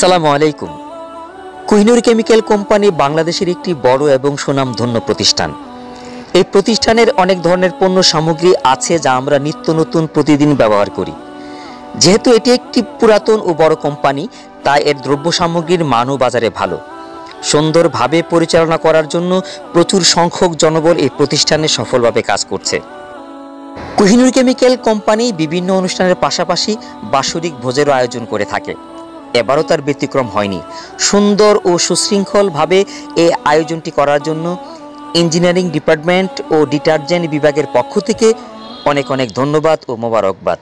আসসালামু আলাইকুম। Kohinoor chemical company বাংলাদেশের একটি বড় এবং সুনামধন্য প্রতিষ্ঠান। এই প্রতিষ্ঠানের অনেক ধরনের পণ্য সামগ্রী আছে যা আমরা নিত্য নতুন প্রতিদিন ব্যবহার করি। যেহেতু এটি একটি পুরাতন ও বড় কোম্পানি, তাই এর দ্রব্য সামগ্রীর মানও বাজারে ভালো। সুন্দরভাবে পরিচালনা করার জন্য প্রচুর সংখ্যক জনবল এই প্রতিষ্ঠানে সফলভাবে কাজ করছে। কোহিনুর কেমিক্যাল কোম্পানি বিভিন্ন অনুষ্ঠানের পাশাপাশি বাৎসরিক ভোজেরও আয়োজন করে থাকে। এবারও তার ব্যতিক্রম হয়নি। সুন্দর ও সুশৃঙ্খলভাবে এই আয়োজনটি করার জন্য ইঞ্জিনিয়ারিং ডিপার্টমেন্ট ও ডিটারজেন্ট বিভাগের পক্ষ থেকে অনেক অনেক ধন্যবাদ ও মোবারকবাদ।